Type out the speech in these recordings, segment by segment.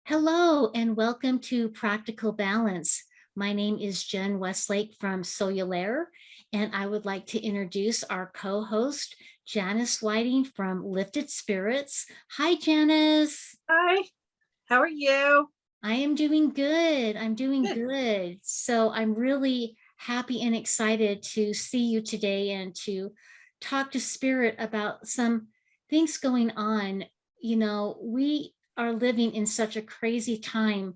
Hello and welcome to Practical Balance. My name is Jen Westlake from Soululaire, and I would like to introduce our co-host, Janice Whiting from Lifted Spirits. Hi, Janice. Hi, how are you? I am doing good. I'm doing Good. good. So I'm really happy and excited to see you today and to talk to Spirit about some things going on. We are living in such a crazy time,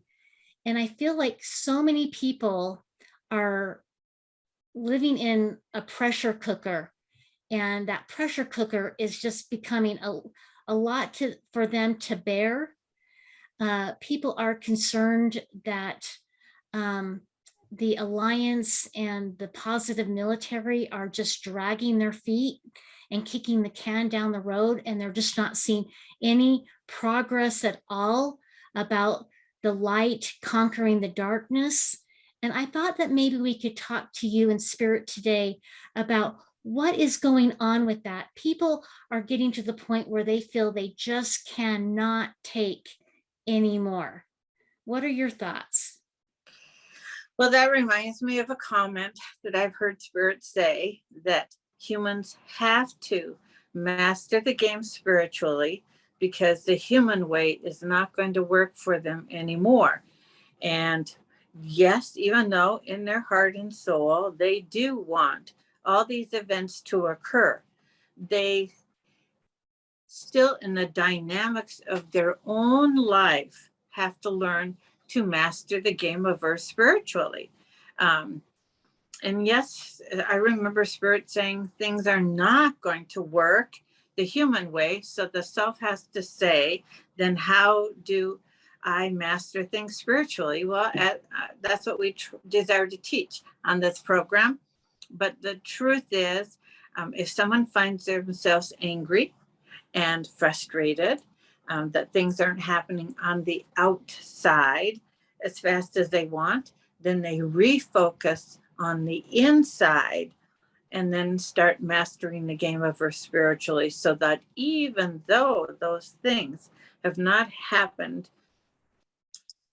and I feel like so many people are living in a pressure cooker, and that pressure cooker is just becoming a lot for them to bear. People are concerned that um, the alliance and the positive military are just dragging their feet and kicking the can down the road, and they're just not seeing any progress at all about the light conquering the darkness. And I thought that maybe we could talk to you in spirit today about what is going on with that. People are getting to the point where they feel they just cannot take anymore. What are your thoughts? Well, that reminds me of a comment that I've heard spirits say that humans have to master the game spiritually because the human way is not going to work for them anymore. And yes, even though in their heart and soul they do want all these events to occur, they still, in the dynamics of their own life, have to learn to master the game of earth spiritually. Um, and yes, I remember Spirit saying things are not going to work the human way. So the self has to say, then how do I master things spiritually? Well, that's what we desire to teach on this program. But the truth is, if someone finds themselves angry, and frustrated that things aren't happening on the outside as fast as they want, then they refocus on the inside and then start mastering the game of earth spiritually so that even though those things have not happened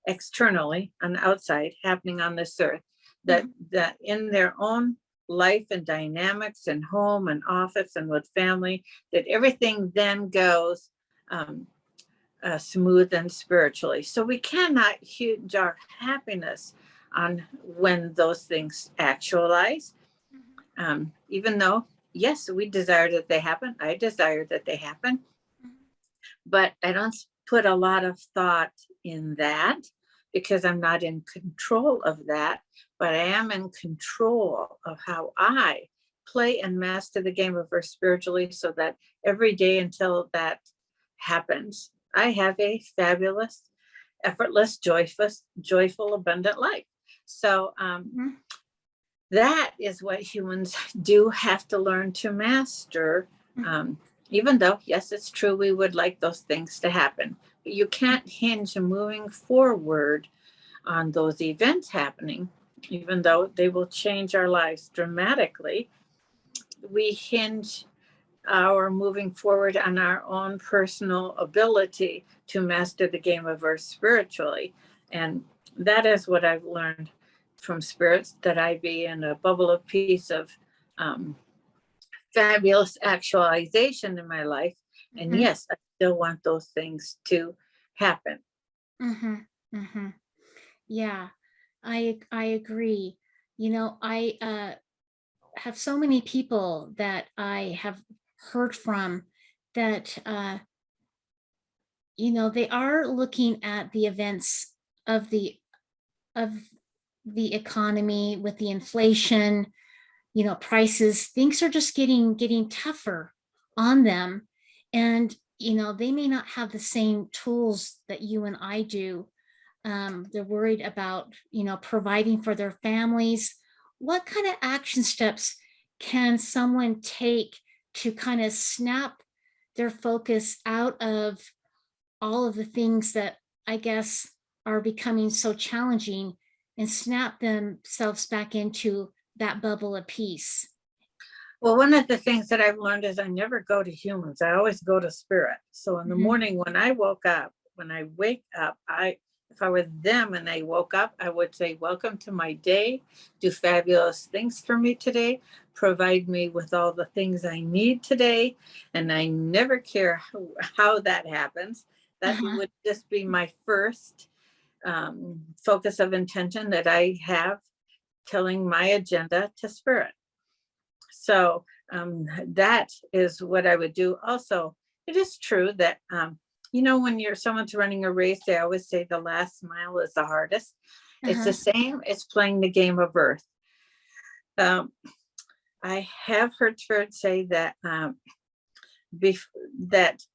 externally on the outside happening on this earth, that in their own life and dynamics and home and office and with family, that everything then goes smooth and spiritually. So we cannot hinge our happiness on when those things actualize. Even though, yes, we desire that they happen. I desire that they happen, but I don't put a lot of thought in that because I'm not in control of that, but I am in control of how I play and master the game of earth spiritually so that every day until that happens, I have a fabulous, effortless, joyful, abundant life. So that is what humans do have to learn to master. Even though, yes, it's true, we would like those things to happen. But you can't hinge moving forward on those events happening, even though they will change our lives dramatically. We hinge our moving forward on our own personal ability to master the game of earth spiritually. And that is what I've learned from spirits, that I be in a bubble of peace of fabulous actualization in my life. And yes, I still want those things to happen. Yeah, I agree. I have so many people that I have heard from that they are looking at the events of the economy with the inflation, prices. Things are just getting tougher on them, and they may not have the same tools that you and I do. They're worried about providing for their families. What kind of action steps can someone take to kind of snap their focus out of all of the things that I guess are becoming so challenging, and snap themselves back into that bubble of peace? Well, one of the things that I've learned is I never go to humans. I always go to spirit. So in the morning when I wake up, if I were them and I woke up, I would say, welcome to my day. Do fabulous things for me today. Provide me with all the things I need today. And I never care how that happens. That Uh-huh. would just be my first focus of intention that I have, telling my agenda to spirit. So that is what I would do. Also, it is true that when someone's running a race, they always say the last mile is the hardest. It's the Uh-huh. same as playing the game of Earth. Um, I have heard Spirit say that that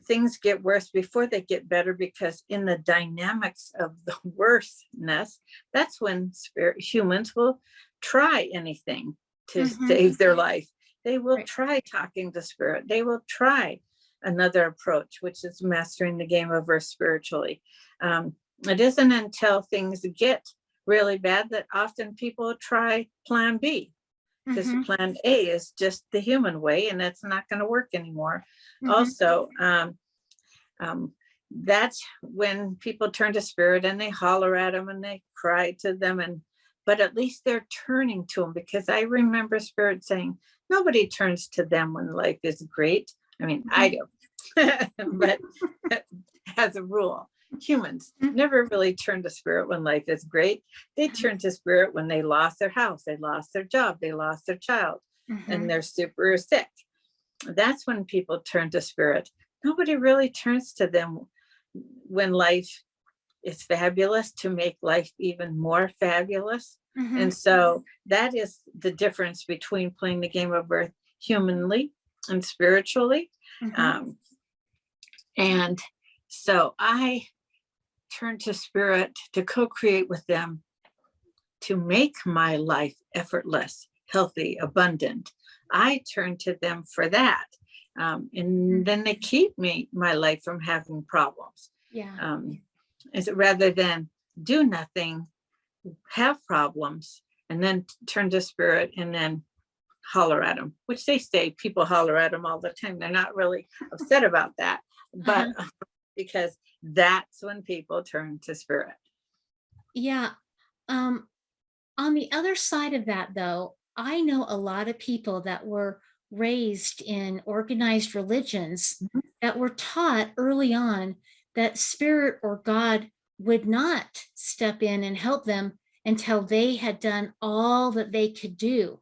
things get worse before they get better, because in the dynamics of the worseness, that's when humans will try anything to Mhm. save their life. They will Right. try talking to spirit. They will try another approach, which is mastering the game of Earth spiritually. It isn't until things get really bad that often people try plan B, because Mhm. plan A is just the human way and it's not going to work anymore. Mhm. Also, um, that's when people turn to spirit and they holler at them and they cry to them, but at least they're turning to them, because I remember spirit saying nobody turns to them when life is great. I mean, I Mhm. do, but as a rule, humans Mhm. never really turn to spirit when life is great. They turn to spirit when they lost their house, they lost their job, they lost their child, and Mhm. they're super sick. That's when people turn to spirit. Nobody really turns to them when life is fabulous, to make life even more fabulous. And Mhm. so that is the difference between playing the game of Earth humanly and spiritually. Mhm. Um, and so I turn to spirit to co-create with them, to make my life effortless, healthy, abundant. I turn to them for that. And Mhm. then they keep my life from having problems. Yeah. Um, rather than do nothing, have problems, and then turn to spirit and then holler at them, which they say people holler at them all the time. They're not really upset about that, but Uh-huh. because that's when people turn to spirit. Yeah. Um, on the other side of that, though, I know a lot of people that were raised in organized religions Mhm. that were taught early on that spirit or God would not step in and help them until they had done all that they could do.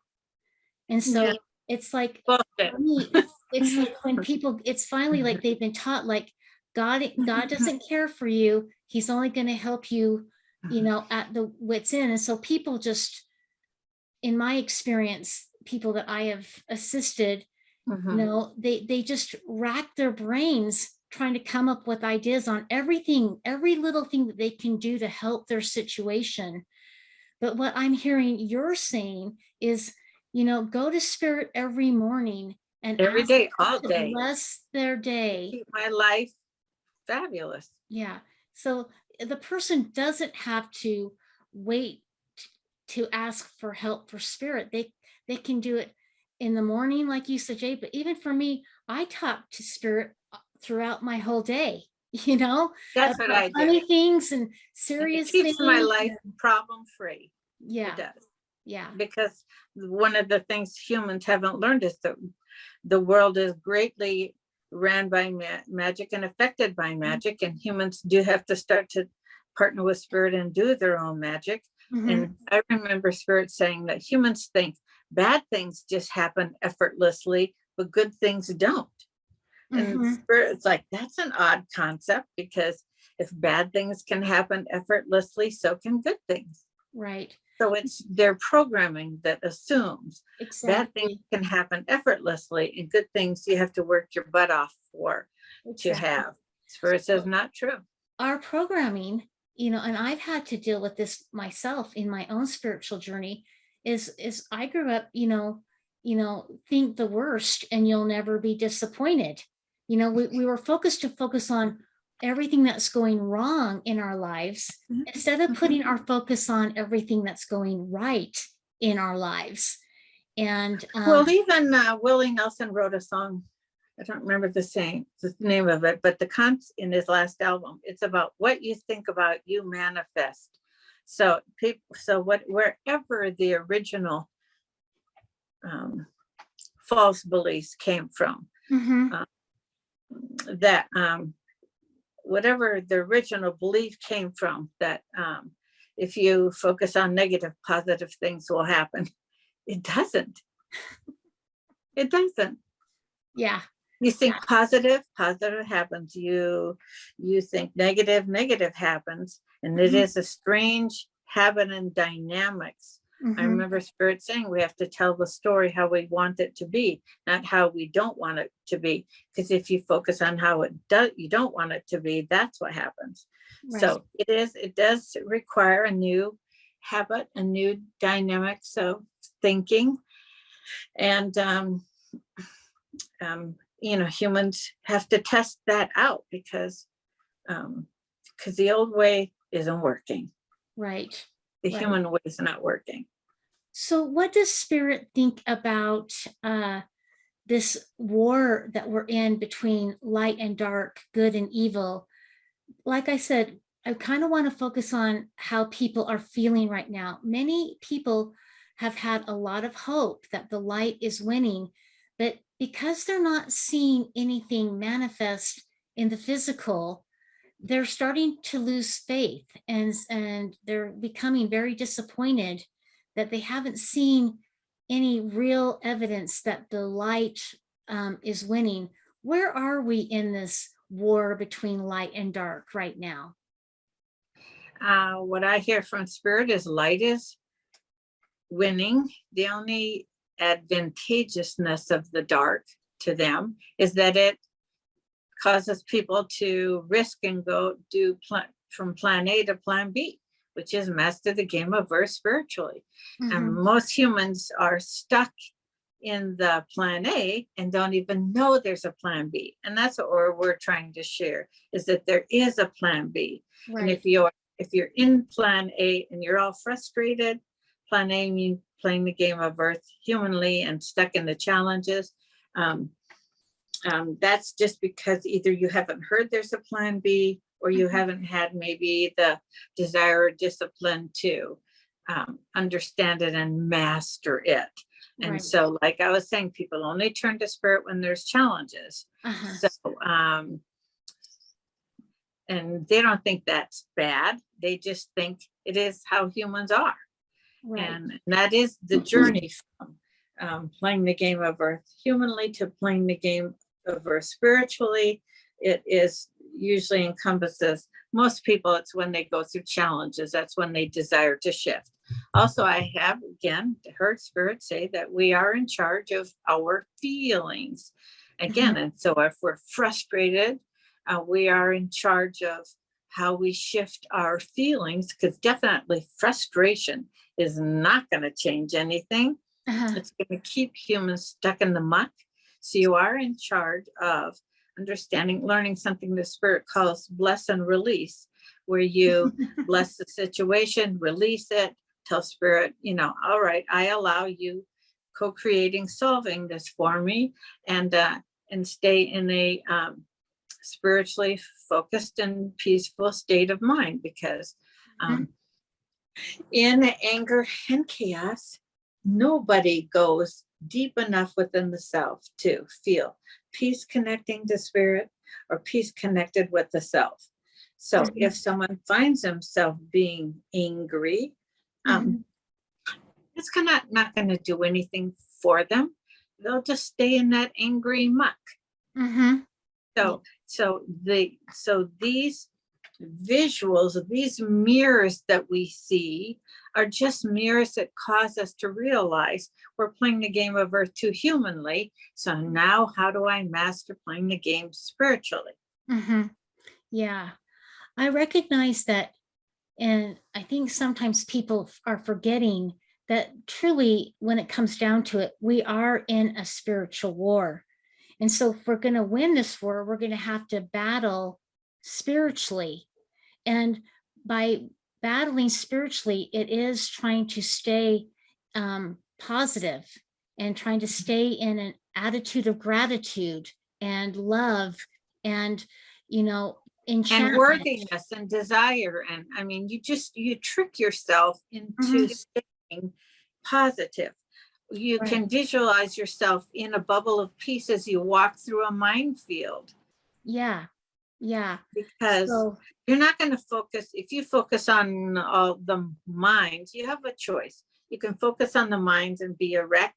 And Yeah, so it's like, bullshit. for me, it's like when people, it's finally like they've been taught, like, God doesn't care for you. He's only going to help you, at the wit's end. And so people just, in my experience, people that I have assisted, Mhm. they just rack their brains trying to come up with ideas on everything, every little thing that they can do to help their situation. But what I'm hearing you're saying is, go to spirit every morning and Every ask day, all to day, bless their to day. keep my life fabulous. Yeah. So the person doesn't have to wait to ask for help for spirit. They can do it in the morning, like you said, Jay. But even for me, I talk to spirit throughout my whole day, That's what about I do. funny things and And it serious keeps my things. life problem free. It Yeah. does. Yeah. Because one of the things humans haven't learned is that the world is greatly ran by magic and affected by magic, and humans do have to start to partner with spirit and do their own magic. Hmm. And I remember spirit saying that humans think bad things just happen effortlessly, but good things don't. And Hmm. spirit's like, that's an odd concept, because if bad things can happen effortlessly, so can good things. Right. So it's their programming that assumes bad things Exactly. can happen effortlessly and good things you have to work your butt off for to Exactly. have. Spirit says So not true. our programming, and I've had to deal with this myself in my own spiritual journey, is I grew up, think the worst and you'll never be disappointed. We were focus on everything that's going wrong in our lives instead of putting our focus on everything that's going right in our lives. And Well, even Willie Nelson wrote a song I don't remember the name of it, but the cons in his last album, it's about what you think about, you manifest. So people, so what, wherever the original um, false beliefs came from, Mm-hmm. uh, that whatever the original belief came from, that if you focus on negative, positive things will happen. It doesn't. It doesn't. Yeah. You Yeah. think positive, positive happens. You think negative, negative happens. And it Mm-hmm. is a strange habit and dynamics. I Mm-hmm. remember Spirit saying we have to tell the story how we want it to be, not how we don't want it to be. Because if you focus on how you don't want it to be, that's what happens. Right. So it does require a new habit, a new dynamics of thinking. And humans have to test that out because the old way isn't working. Right. The Right. human way is not working. So, what does Spirit think about this war that we're in between light and dark, good and evil? Like I said, I kind of want to focus on how people are feeling right now. Many people have had a lot of hope that the light is winning, but because they're not seeing anything manifest in the physical, they're starting to lose faith, and they're becoming very disappointed that they haven't seen any real evidence that the light is winning. Where are we in this war between light and dark right now? What I hear from Spirit is light is winning. The only advantageousness of the dark to them is that it causes people to risk and go from plan A to plan B, which is master the game of Earth spiritually. And Mm-hmm. most humans are stuck in the plan A and don't even know there's a plan B. And that's what we're trying to share, is that there is a plan B. And Right. if you're in plan A and you're all frustrated, plan A means playing the game of Earth humanly and stuck in the challenges. That's just because either you haven't heard there's a plan B, or you Mm-hmm. haven't had maybe the desire or discipline to understand it and master it. And Right. so, like I was saying, people only turn to Spirit when there's challenges. Uh-huh. So, and they don't think that's bad. They just think it is how humans are. Right. And that is the journey from playing the game of Earth humanly to playing the game of Earth spiritually. It is usually encompasses most people. It's when they go through challenges, that's when they desire to shift. Also, I have again heard Spirit say that we are in charge of our feelings again. Mm-hmm. And so if we're frustrated, we are in charge of how we shift our feelings, because definitely frustration is not going to change anything. Uh-huh. It's going to keep humans stuck in the muck. So you are in charge of understanding, learning something the Spirit calls bless and release, where you bless the situation, release it, tell Spirit, all right, I allow you co-creating, solving this for me, and stay in a spiritually focused and peaceful state of mind, because Mm-hmm. in anger and chaos, nobody goes deep enough within the self to feel peace connecting to Spirit or peace connected with the self. So if someone finds himself being angry, Mm-hmm. it's not going to do anything for them. They'll just stay in that angry muck. Mm-hmm. So these visuals, these mirrors that we see, are just mirrors that cause us to realize we're playing the game of Earth too humanly. So now, how do I master playing the game spiritually? Mm-hmm. Yeah. I recognize that, and I think sometimes people are forgetting that truly, when it comes down to it, we are in a spiritual war. And so, if we're going to win this war, we're going to have to battle spiritually. And by battling spiritually, it is trying to stay positive and trying to stay in an attitude of gratitude and love and, And enchantment. worthiness and desire. And I mean, you trick yourself into Mhm. staying positive. You Right. can visualize yourself in a bubble of peace as you walk through a minefield, Yeah. Yeah. because So you're not going to focus. If you focus on all the minds, you have a choice. You can focus on the minds and be a wreck,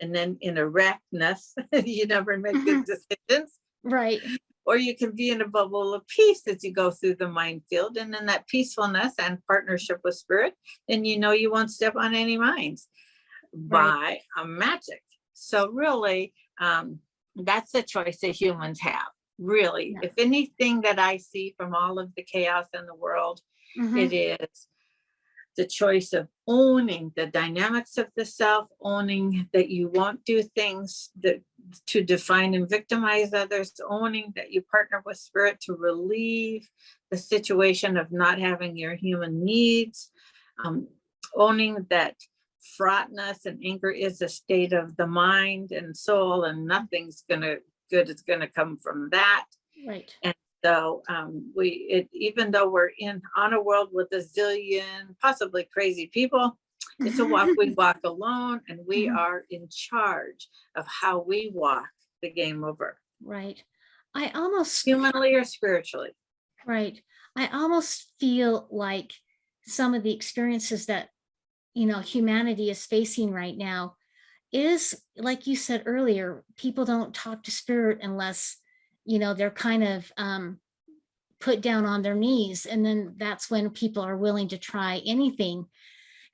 and then in a wreckness you never make good Mhm. decisions. Right. Or you can be in a bubble of peace as you go through the minefield, and in that peacefulness and partnership with spirit, then you know you won't step on any mines Right. by a magic. So really, that's the choice that humans have. Really, Yeah. if anything that I see from all of the chaos in the world, it Mhm. is the choice of owning the dynamics of the self, owning that you won't do things that to define and victimize others, owning that you partner with spirit to relieve the situation of not having your human needs, um, owning that fraughtness and anger is a state of the mind and soul, and nothing's gonna good is gonna come from that. Right. And so even though we're in on a world with a zillion possibly crazy people, it's a walk we walk alone, and we Mhm. are in charge of how we walk the game over, Right. I almost humanly or spiritually. Right. I almost feel like some of the experiences that, humanity is facing right now is, like you said earlier, people don't talk to spirit unless, they're kind of put down on their knees. And then that's when people are willing to try anything.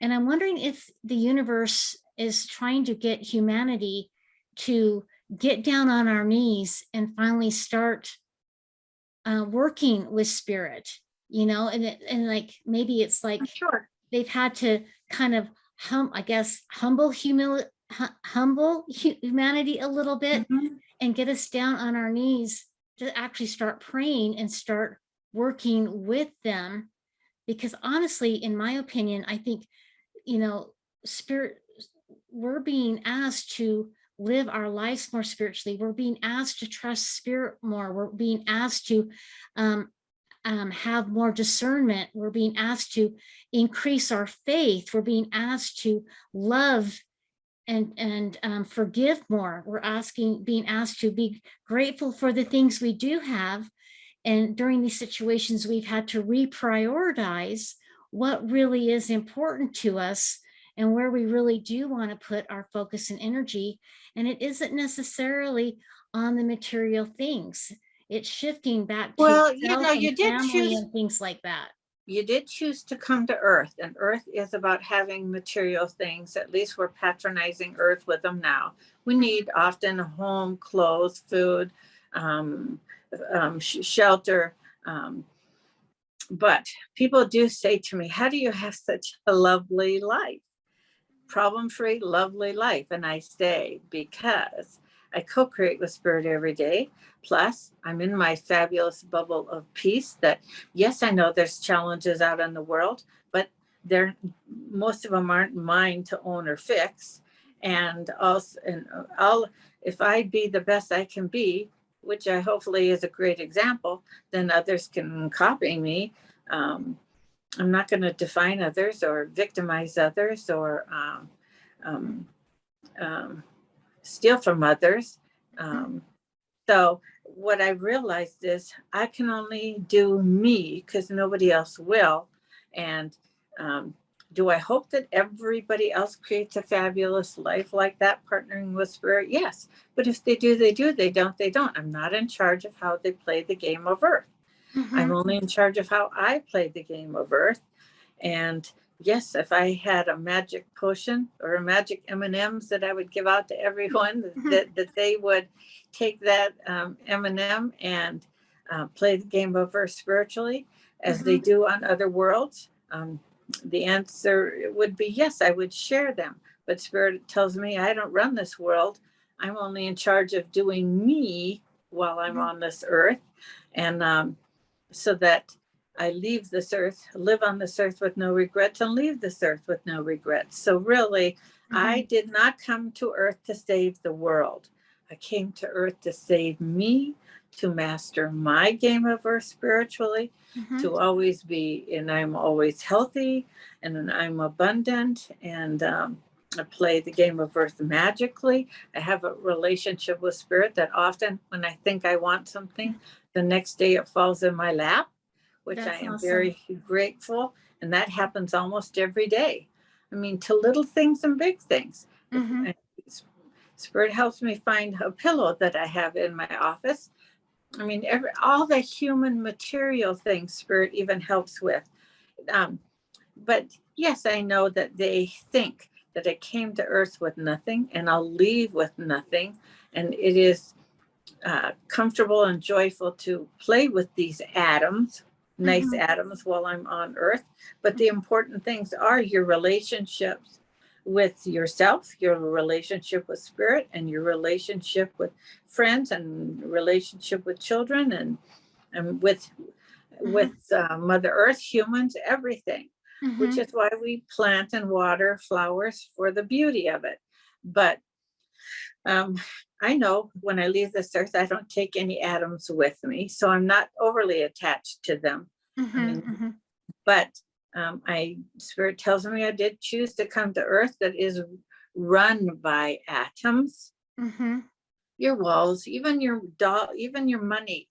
And I'm wondering if the universe is trying to get humanity to get down on our knees and finally start working with spirit, and like maybe it's like Sure. they've had to kind of I guess humble humanity a little bit Mhm. and get us down on our knees to actually start praying and start working with them. Because honestly, in my opinion, I think, you know, spirit, we're being asked to live our lives more spiritually. We're being asked to trust spirit more. We're being asked to um, have more discernment. We're being asked to increase our faith. We're being asked to love and forgive more. Being asked to be grateful for the things we do have. And during these situations, we've had to reprioritize what really is important to us and where we really do want to put our focus and energy. And it isn't necessarily on the material things. It's shifting back to Well, self and you did family choose and things like that. to come to earth, and earth is about having material things. At least we're patronizing earth with them now. We Mhm. need often a home, clothes, food, um, shelter, um, but people do say to me, how do you have such a lovely life, problem free, lovely life? And I say, because I co create with spirit every day. Plus, I'm in my fabulous bubble of peace that, yes, I know there's challenges out in the world, but they're, most of them aren't mine to own or fix. And also, if I be the best I can be, which I hopefully is a great example, then others can copy me. Um, I'm not going to define others or victimize others or um, um, steal from others. Um, so, what I realized is I can only do me because nobody else will. And um, do I hope that everybody else creates a fabulous life like that, partnering with spirit? Yes. But if they do, they do. They don't, they don't. I'm not in charge of how they play the game of earth. I'm Mhm. only in charge of how I play the game of earth. And yes, if I had a magic potion or a magic M&Ms that I would give out to everyone, Mhm. that they would take that M&M and play the game of earth spiritually as they Mhm. do on other worlds, the answer would be yes, I would share them. But spirit tells me I don't run this world. I'm only in charge of doing me while I'm Mhm. on this earth. And so that I leave this earth, live on this earth with no regrets, and leave this earth with no regrets. So, really, I Mhm. did not come to earth to save the world. I came to earth to save me, to master my game of earth spiritually, Mm-hmm. to always be, and I'm always healthy, and I'm abundant, and I play the game of earth magically. I have a relationship with spirit that often, when I think I want something, the next day it falls in my lap, which I That's am awesome. very grateful. And that happens almost every day. I mean, to little things and big things. If Mm-hmm. Spirit helps me find a pillow that I have in my office. I mean, all the human material things Spirit even helps with. Um, but yes, I know that they think that I came to earth with nothing and I'll leave with nothing. And it is comfortable and joyful to play with these atoms, nice Mm-hmm. atoms, while I'm on earth. But the important things are your relationships with yourself, your relationship with spirit, and your relationship with friends, and relationship with children, and with Mm-hmm. Mother Earth, humans, everything. Which Mm-hmm. is why we plant and water flowers, for the beauty of it. But um, I know when I leave this earth, I don't take any atoms with me, so I'm not overly attached to them. I Mm-hmm. mean, Mm-hmm. but I Spirit tells me I did choose to come to earth that is run by atoms. Mm-hmm. Your walls, even your doll, even your money,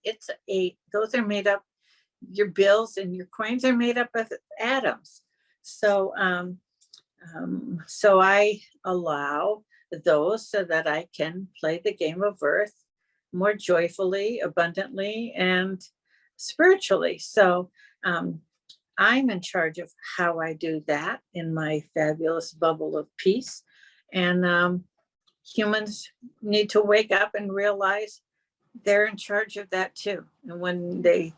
those are made up. Your bills and your coins are made up of atoms. So so I allow those so that I can play the game of earth more joyfully, abundantly, and spiritually. So um, I'm in charge of how I do that in my fabulous bubble of peace. And humans need to wake up and realize they're in charge of that too. And when they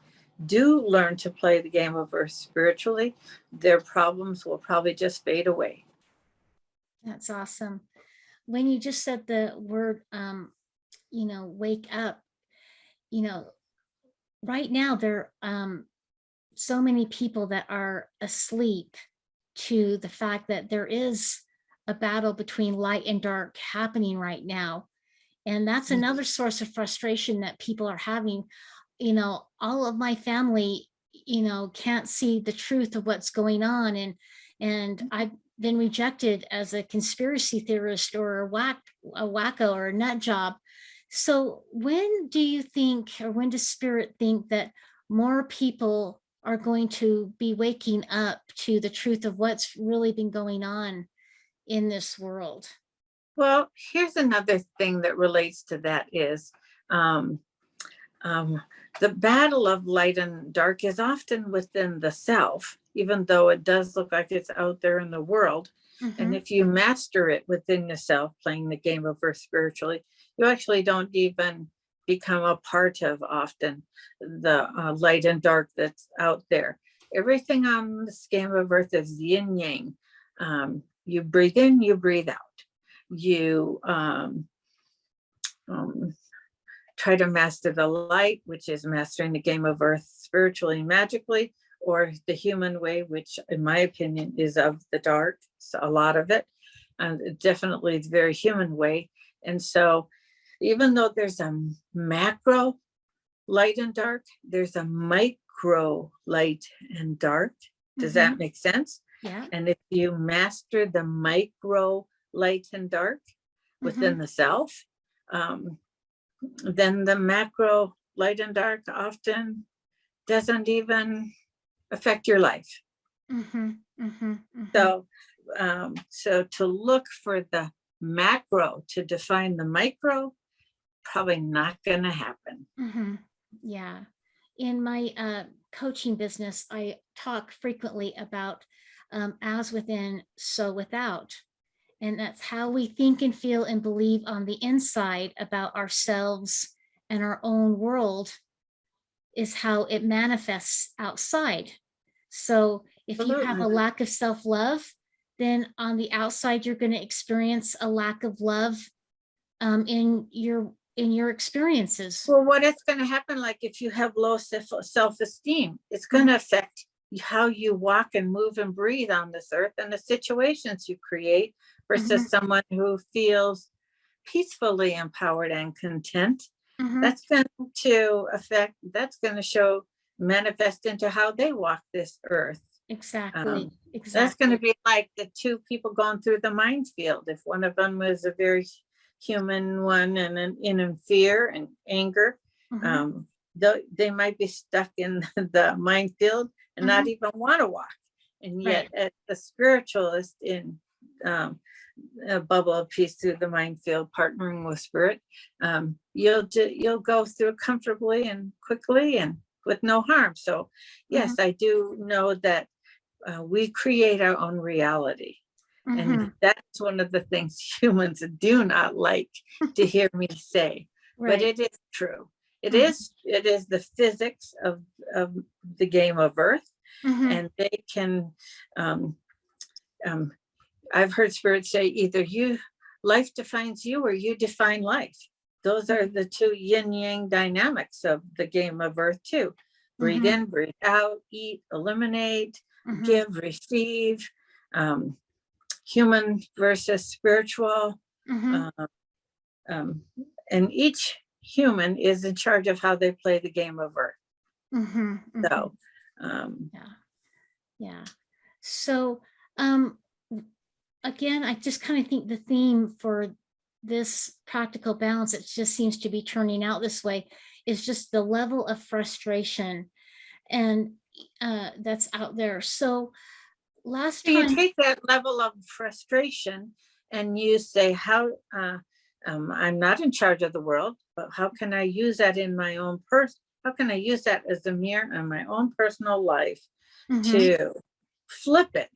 do learn to play the game of earth spiritually, their problems will probably just fade away. That's awesome. When you just said the word, wake up, you know, right now there so many people that are asleep to the fact that there is a battle between light and dark happening right now. And that's another source of frustration that people are having. All of my family, can't see the truth of what's going on. And I've been rejected as a conspiracy theorist or a wacko or a nut job. So when do you think, or when does spirit think that more people are going to be waking up to the truth of what's really been going on in this world? Well, here's another thing that relates to that is um, um, the battle of light and dark is often within the self, even though it does look like it's out there in the world. And Mm-hmm. if you master it within yourself, playing the game of earth spiritually, you actually don't even become a part of often the light and dark that's out there. Everything on this game of earth is yin yang. You breathe in, you breathe out. You um, try to master the light, which is mastering the game of earth spiritually and magically, or the human way, which, in my opinion, is of the dark. So a lot of it, and definitely the very human way. And so, even though there's a macro light and dark, there's a micro light and dark. Does Mm-hmm. that make sense? Yeah. And if you master the micro light and dark Mm-hmm. within the self, um, then the macro light and dark often doesn't even affect your life. Mm-hmm. Mm-hmm. Mm-hmm. So to look for the macro to define the micro, probably not going to happen. Mm-hmm. Yeah. In my coaching business, I talk frequently about as within, so without. And that's how we think and feel and believe on the inside about ourselves and our own world is how it manifests outside. So if you have Absolutely. a lack of self-love, then on the outside you're going to experience a lack of love in your experiences. Well, what is going to happen, like if you have low self-esteem, it's going to Mhm. affect how you walk and move and breathe on this earth and the situations you create versus Mhm. someone who feels peacefully empowered and content, Mhm. that's going that's going to show, manifest into how they walk this earth. Exactly. Um, that's going to Exactly. be like the two people going through the minefield. If one of them was a very human one and in fear and anger, Mhm. um, they might be stuck in the minefield and not Mhm. even want to walk. And yet, Right. as a spiritualist in um, a bubble of peace through the minefield, partnering with spirit, you'll go through comfortably and quickly and with no harm. So, Mhm. yes, I do know that we create our own reality. And Mhm. that's one of the things humans do not like to hear me say, but Right. it is true. Mhm. It is the physics of the game of earth, Mhm. and they can. Um, um, I've heard spirits say either life defines you or you define life. Those are the two yin yang dynamics of the game of earth too. Breathe Mhm. in, breathe out, eat, eliminate, Mhm. give, receive, um, human versus spiritual. Mhm. Uh, um, and each human is in charge of how they play the game of earth. Mhm. Mhm. So, um, Yeah. Yeah. So, um, again, I just kind of think the theme for this practical balance, it just seems to be turning out this way, is just the level of frustration and that's out there. So last you time, take that level of frustration and you say, I'm not in charge of the world, but how can I use that in my own person? How can I use that as a mirror in my own personal life mhm, to flip it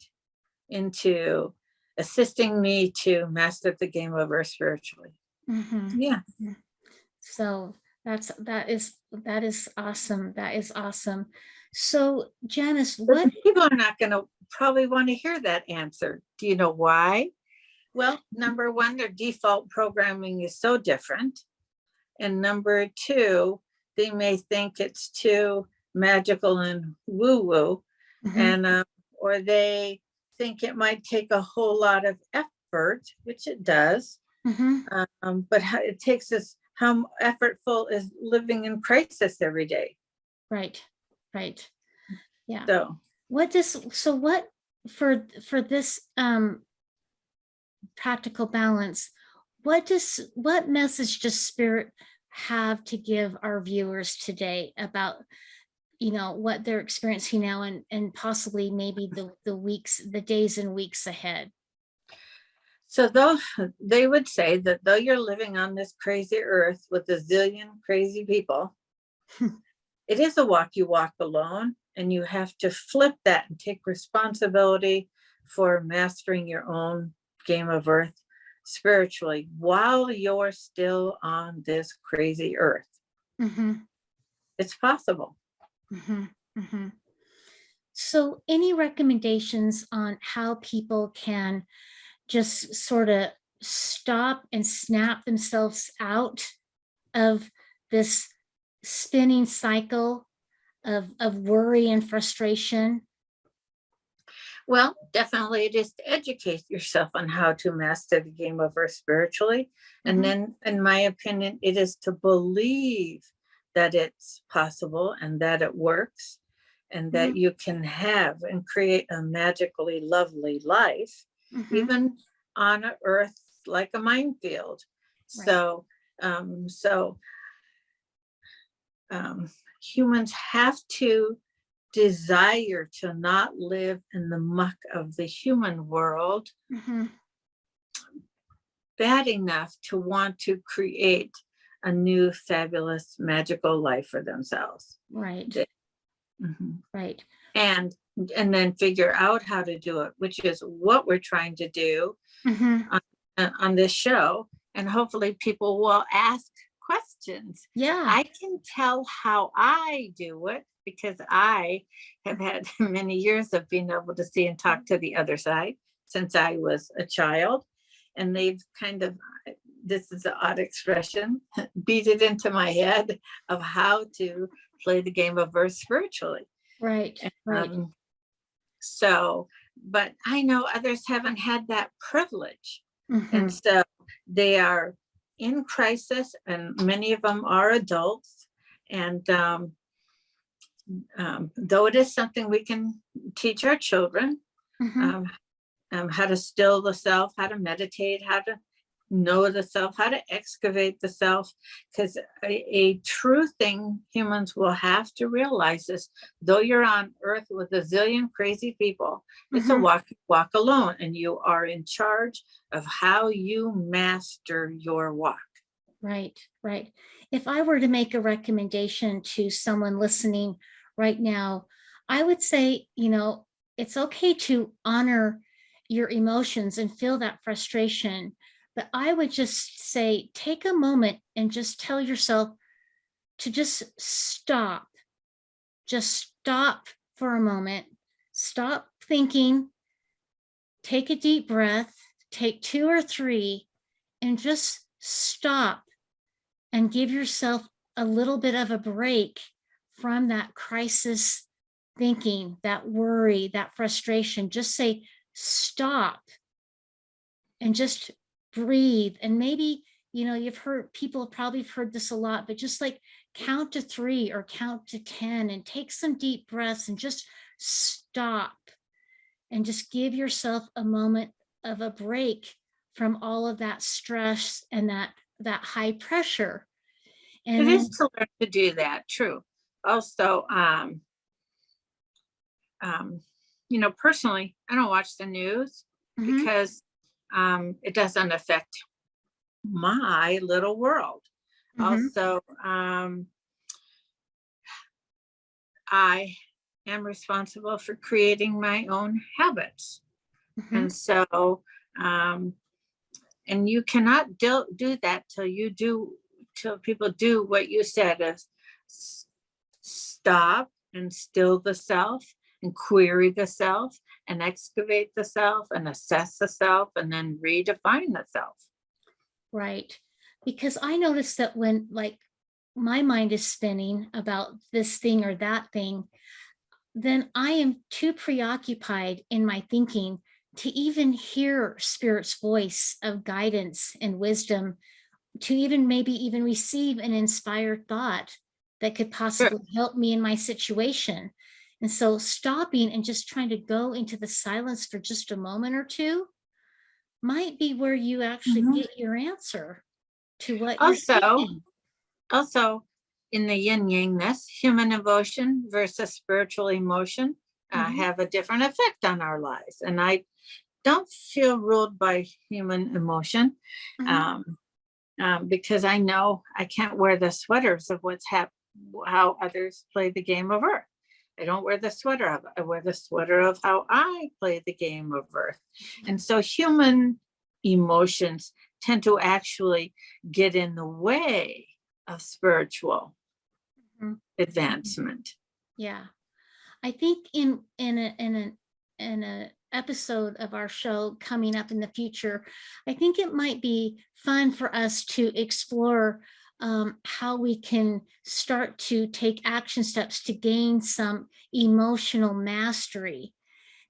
into assisting me to master the game of earth spiritually? mhm, Yeah. mhm. So that is awesome. That is awesome. So Janice, But what? people are not going to probably want to hear that answer. Do you know why? Well, number one, their default programming is so different. And number two, they may think it's too magical and woo woo, Mhm, and or they think it might take a whole lot of effort, which it does. mhm. But it takes us, how effortful is living in crisis every day. Right, right. Yeah. So, What for this practical balance, what message does spirit have to give our viewers today about what they're experiencing now and possibly maybe the days and weeks ahead? so though they would say that though you're living on this crazy earth with a zillion crazy people, it is a walk you walk alone, and you have to flip that and take responsibility for mastering your own game of earth spiritually while you're still on this crazy earth. Hmm. It's possible. Hmm. Hmm. So any recommendations on how people can just sort of stop and snap themselves out of this spinning cycle of worry and frustration? Well, definitely it is to educate yourself on how to master the game of earth spiritually. And Hmm. then, in my opinion, it is to believe that it's possible and that it works and that Hmm. you can have and create a magically lovely life, Hmm. even on a earth like a minefield. Right. So, um, humans have to desire to not live in the muck of the human world Hmm. bad enough to want to create a new fabulous magical life for themselves. Right. Mhm. Right. and and then figure out how to do it, which is what we're trying to do Hmm. on, on this show. And hopefully people will ask questions. Yeah. I can tell how I do it because I have had many years of being able to see and talk to the other side since I was a child. And they've kind of, this is an odd expression, beat it into my head of how to play the game of earth spiritually. Right. Right. Um, so, but I know others haven't had that privilege. Hmm. And so they are in crisis, and many of them are adults. And though it is something we can teach our children, Mhm. um, how to still the self, how to meditate, how to know the self, how to excavate the self. Because a true thing humans will have to realize is, though you're on earth with a zillion crazy people, it's a Mhm. walk alone, and you are in charge of how you master your walk. Right, right. If I were to make a recommendation to someone listening right now, I would say, it's okay to honor your emotions and feel that frustration. But I would just say, take a moment and just tell yourself to just stop. Just stop for a moment. Stop thinking, take a deep breath, take two or three, and just stop and give yourself a little bit of a break from that crisis thinking, that worry, that frustration. Just say, stop, and just breathe. And maybe, you've heard, people have probably heard this a lot, but just like count to three or count to 10 and take some deep breaths and just stop and just give yourself a moment of a break from all of that stress and that high pressure. It And is then to learn to do that, true. Also, um, personally, I don't watch the news mhm, because it doesn't affect my little world. mhm, Also, I am responsible for creating my own habits. mhm, And so, um, and you cannot do that till people do what you said is stop and still the self and query the self and excavate the self and assess the self and then redefine the self. right. Because I noticed that when, like, my mind is spinning about this thing or that thing, then I am too preoccupied in my thinking to even hear spirit's voice of guidance and wisdom, to even maybe even receive an inspired thought that could Sure. possibly help me in my situation. And so stopping and just trying to go into the silence for just a moment or two might be where you actually Mhm. get your answer to what you're Also, seeking. Also, in the yin yangness, human emotion versus spiritual emotion Mhm, have a different effect on our lives. And I don't feel ruled by human emotion, mhm, um, because I know I can't wear the sweaters of how others play the game of Earth. I don't wear the sweater of it. I wear the sweater of how I play the game of Earth. And so human emotions tend to actually get in the way of spiritual mhm, mhm. advancement. Yeah. I think in a episode of our show coming up in the future, I think it might be fun for us to explore how we can start to take action steps to gain some emotional mastery.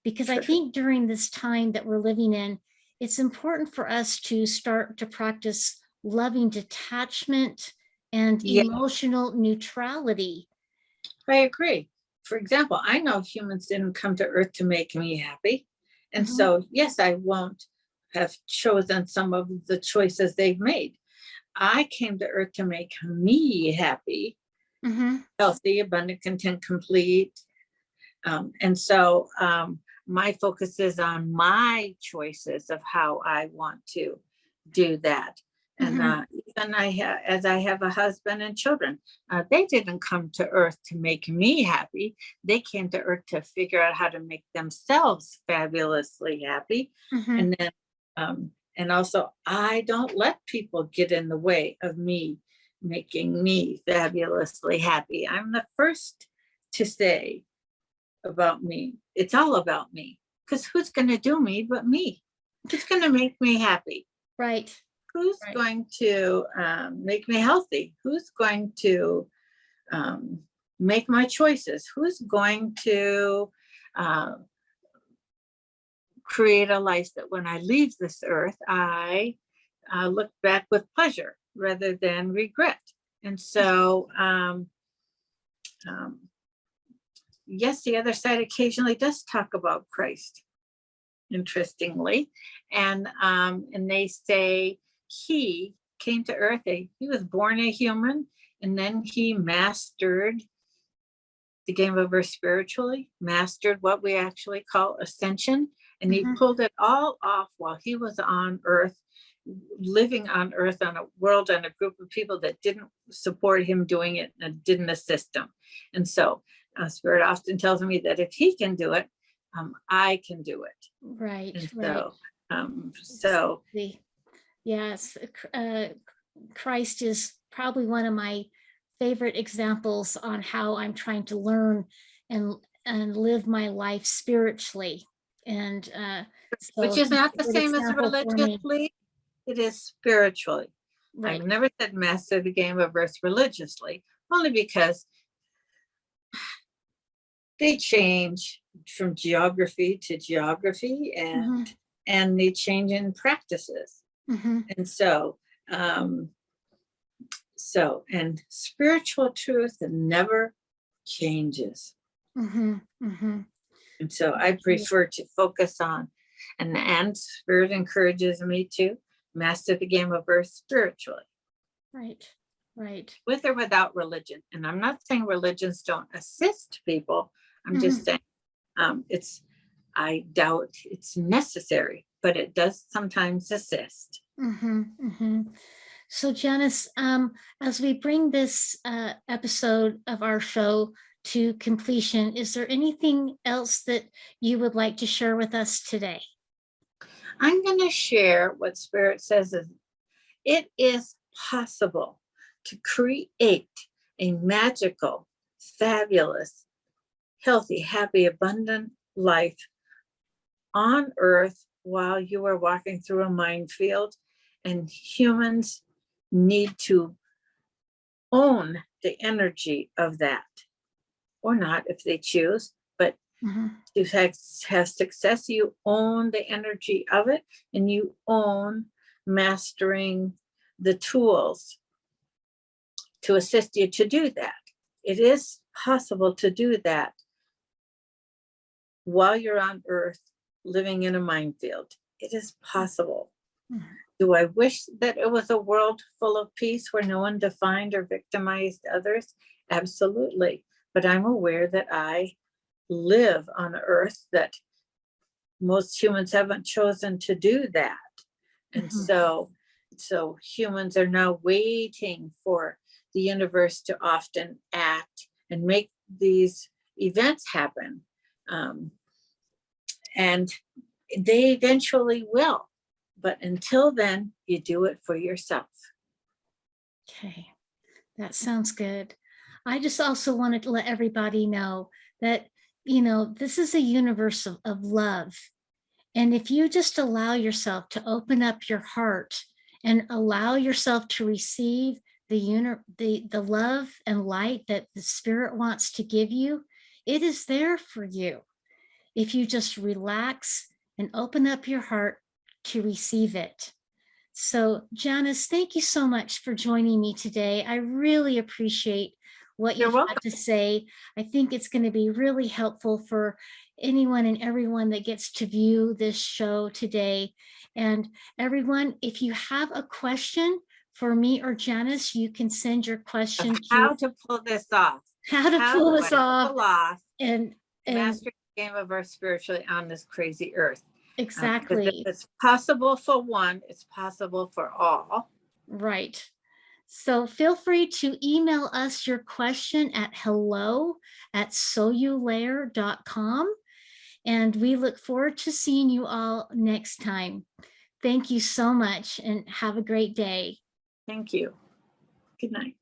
Because I Sure. think during this time that we're living in, it's important for us to start to practice loving detachment and Yeah, emotional neutrality. I agree. For example, I know humans didn't come to Earth to make me happy. And Mhm, so, yes, I won't have chosen some of the choices they've made. I came to Earth to make me happy, mhm, healthy, abundant, content, complete. And so my focus is on my choices of how I want to do that. And mhm. even as I have a husband and children, they didn't come to Earth to make me happy. They came to Earth to figure out how to make themselves fabulously happy. Mhm. And then, and also, I don't let people get in the way of me making me fabulously happy. I'm the first to say about me. It's all about me. Because who's going to do me but me? Who's going to make me happy? Right, Who's right. going to make me healthy? Who's going to um, make my choices? Who's going to uh, create a life that when I leave this earth, I look back with pleasure rather than regret. And so, um, yes, the other side occasionally does talk about Christ, interestingly, and they say he came to earth. He was born a human, and then he mastered the game of earth spiritually, mastered what we actually call ascension, and he Mhm. pulled it all off while he was on earth, living on earth on a world and a group of people that didn't support him doing it and didn't assist him. And so spirit often tells me that if he can do it, I can do it. Right, And right. so Exactly. Yes, Christ is probably one of my favorite examples on how I'm trying to learn and live my life spiritually. And which so is he's not a the good same as example for me. religiously, it is spiritually. I've Right. never said master the game of earth religiously, only because they change from geography to geography, Hmm. and they change in practices. Hmm. And um, and spiritual truth never changes. Hmm. Hmm. And so I prefer to focus on, and spirit encourages me to master the game of earth spiritually, Right, right. with or without religion. And I'm not saying religions don't assist people. I'm just Hmm. saying it's, I doubt it's necessary, but it does sometimes assist. Hmm. Hmm. So, Janice, as we bring this episode of our show to completion, is there anything else that you would like to share with us today? I'm going to share what Spirit says is it is possible to create a magical, fabulous, healthy, happy, abundant life on earth while you are walking through a minefield. And humans need to own the energy of that, or not if they choose, but Mhm. to have success, you own the energy of it, and you own mastering the tools to assist you to do that. It is possible to do that while you're on earth living in a minefield. It is possible. Mhm. Do I wish that it was a world full of peace where no one defined or victimized others? Absolutely. But I'm aware that I live on an earth that most humans haven't chosen to do that. And Mhm. so humans are now waiting for the universe to often act and make these events happen. Um, and they eventually will. But until then, you do it for yourself. Okay, that sounds good. I just also wanted to let everybody know that, this is a universe of love. And if you just allow yourself to open up your heart and allow yourself to receive the love and light that the spirit wants to give you, it is there for you. If you just relax and open up your heart to receive it. So, Janice, thank you so much for joining me today. I really appreciate what You're you've welcome. had to say. I think it's going to be really helpful for anyone and everyone that gets to view this show today. And everyone, if you have a question for me or Janice, you can send your Of question to how to pull this off. how to How pull do us I off pull off and and master the game of earth spiritually on this crazy earth? Because if exactly it's possible for one, it's possible for all. right. So feel free to email us your question at hello@soululaire.com. And we look forward to seeing you all next time. Thank you so much and have a great day. Thank you. Good night.